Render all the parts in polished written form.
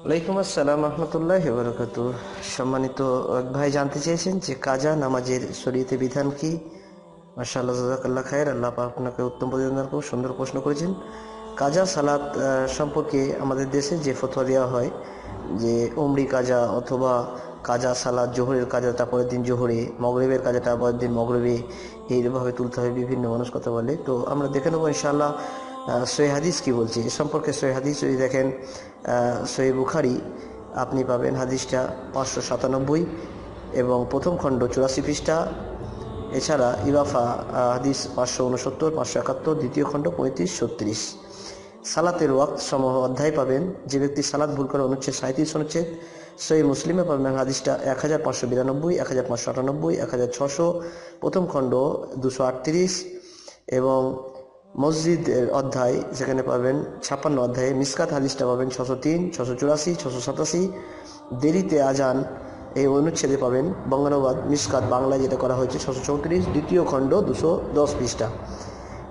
ওয়ালাইকুম আসসালাম রহমতুল্লাহি ওয়া বারাকাতুহু। সম্মানিত এক ভাই জানতে চেয়েছেন যে কাজা নামাজের শরীয়তে বিধান কি। মাশাআল্লাহ, জাযাকাল্লাহ খায়ের। আল্লাহ পাক আপনাকে উত্তম প্রতিদান করুন। সুন্দর প্রশ্ন করেছেন। কাজা সালাত সম্পর্কে আমাদের দেশে যে ফতোয়া দেওয়া হয় যে উমরি কাজা অথবা কাজা সালাত, জোহরের কাজাটা পরের দিন জোহরে, মগরিবের কাজাটা পরের দিন মগরিবে, এইভাবে তুলতে হবে। বিভিন্ন মানুষ কথা বলে, তো আমরা দেখে নেবো ইনশাআল্লাহ সহিহ হাদিস কি বলছে এ সম্পর্কে। সহিহ হাদিস যদি দেখেন, সহিহ বুখারী আপনি পাবেন হাদিসটা 597 এবং প্রথম খণ্ড 84 পৃষ্ঠা। এছাড়া ইবাফা হাদিস 569, 571, দ্বিতীয় খণ্ড 35, 36। সালাতের ওয়াক্ত সমূহ অধ্যায় পাবেন। যে ব্যক্তি সালাত ভুল করে অনুচ্ছেদ 37 অনুচ্ছেদ। সহিহ মুসলিমে পাবেন হাদিসটা 1592, 1598, 1600, প্রথম খণ্ড 238 এবং মসজিদের অধ্যায় যেখানে পাবেন 56 অধ্যায়ে। মিসকাত হাদিসটা পাবেন 603, 684, 687। দেরিতে আজান এই অনুচ্ছেদে পাবেন বঙ্গানুবাদ মিসকাত বাংলায় যেটা করা হয়েছে 634, দ্বিতীয় খণ্ড 210 পৃষ্ঠা।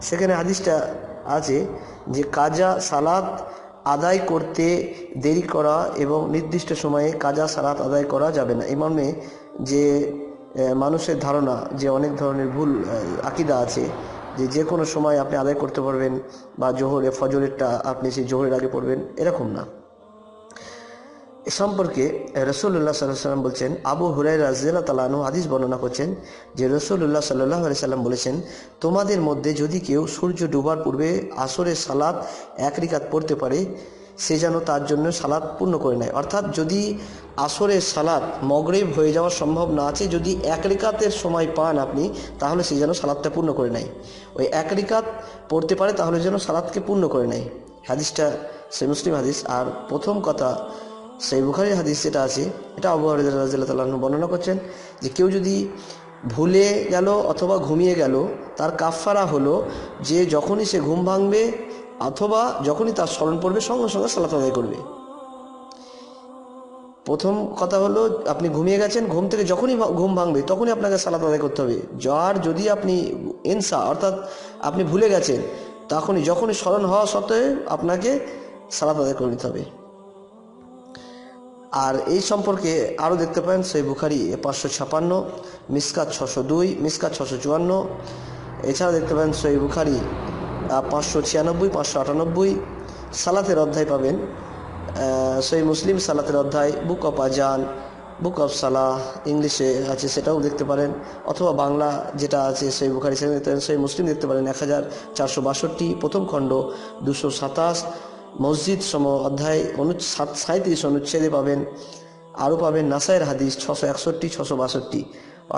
সেখানে হাদিসটা আছে যে কাজা সালাত আদায় করতে দেরি করা এবং নির্দিষ্ট সময়ে কাজা সালাত আদায় করা যাবে না। এই মর্মে যে মানুষের ধারণা যে অনেক ধরনের ভুল আকীদা আছে যে কোনো সময় আপনি আদায় করতে পারবেন, বা জোহরে ফজরেরটা আপনি সেই জোহরের আগে পড়বেন, এরকম না। এ সম্পর্কে রাসূলুল্লাহ সাল্লাল্লাহু আলাইহি ওয়াসাল্লাম বলছেন, আবু হুরায়রা রাদিয়াল্লাহু তাআলা আনহু হাদিস বর্ণনা করছেন যে রাসূলুল্লাহ সাল্লাল্লাহু আলাইহি ওয়াসাল্লাম বলেছেন, তোমাদের মধ্যে যদি কেউ সূর্য ডুবার পূর্বে আসরের সালাত এক রাকাত পড়তে পারে, সে যেন তার জন্য সালাত পূর্ণ করে নেয়। অর্থাৎ যদি আসরের সালাত মগরিব হয়ে যাওয়ার সম্ভব না আছে, যদি এক রাকাতের সময় পান আপনি, তাহলে সে যেন সালাতটা পূর্ণ করে নেয়। ওই এক রাকাত পড়তে পারে তাহলে যেন সালাতকে পূর্ণ করে নেয়। হাদিসটা সহিহ মুসলিম হাদিস। আর প্রথম কথা সহিহ বুখারীর হাদিস যেটা আছে, এটা আবু হুরায়রা রাদিয়াল্লাহু তাআলা আনহু বর্ণনা করছেন যে কেউ যদি ভুলে গেল অথবা ঘুমিয়ে গেল, তার কাফফারা হলো যে যখনই সে ঘুম ভাঙবে অথবা যখনই তার স্মরণ পড়বে সঙ্গে সঙ্গে সালাত আদায় করবে। প্রথম কথা হলো আপনি ঘুমিয়ে গেছেন, ঘুম থেকে যখনই ঘুম ভাঙবে তখনই আপনাকে সালাত আদায় করতে হবে। যদি আপনি ইনসা অর্থাৎ আপনি ভুলে গেছেন, যখনই স্মরণ হওয়া সত্ত্বেও আপনাকে সালাত আদায় করে নিতে হবে। আর এই সম্পর্কে আরও দেখতে পারেন সহিহ বুখারী 556, মিসকাত 602, মিসকাত 654। এছাড়া দেখতে পাবেন সহিহ বুখারী 596, 598। সালাতের অধ্যায় পাবেন সহিহ মুসলিম সালাতের অধ্যায়, বুক অফ আজান, বুক অফ সালাহ ইংলিশে আছে, সেটাও দেখতে পারেন। অথবা বাংলা যেটা আছে সহিহ বুখারী, সেখানে দেখতে পারেন। সহিহ মুসলিম দেখতে পারেন 1462, প্রথম খণ্ড 227, মসজিদ সম অধ্যায় 37 অনুচ্ছেদে পাবেন। আরও পাবেন নাসাইয়ের হাদিস 661, 662।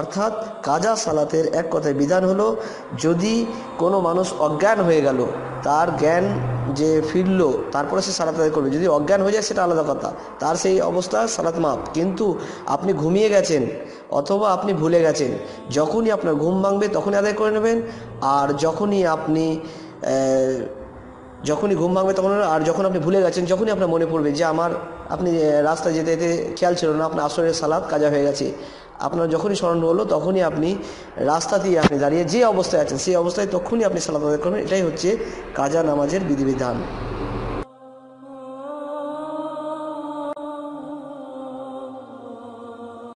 অর্থাৎ কাজা সালাতের এক কথায় বিধান হলো, যদি কোনো মানুষ অজ্ঞান হয়ে গেল, তার জ্ঞান যে ফিরল তারপরে সে সালাত আদায় করবে। যদি অজ্ঞান হয়ে যায় সেটা আলাদা কথা, তার সেই অবস্থা সালাত মাপ। কিন্তু আপনি ঘুমিয়ে গেছেন অথবা আপনি ভুলে গেছেন, যখনই আপনার ঘুম ভাঙবে তখনই আদায় করে নেবেন। আর যখনই ঘুম ভাঙবে তখন, আর যখন আপনি ভুলে গেছেন, যখনই আপনার মনে পড়বে যে আপনি রাস্তায় যেতে যেতে খেয়াল ছিল না, আপনার আসরের সালাত কাজা হয়ে গেছে, আপনার যখনই স্মরণ হলো তখনই আপনি রাস্তাতেই আপনি দাঁড়িয়ে যে অবস্থায় আছেন সেই অবস্থায় তখনই আপনি সালাত আদায় করবেন। এটাই হচ্ছে কাজা নামাজের বিধিবিধান।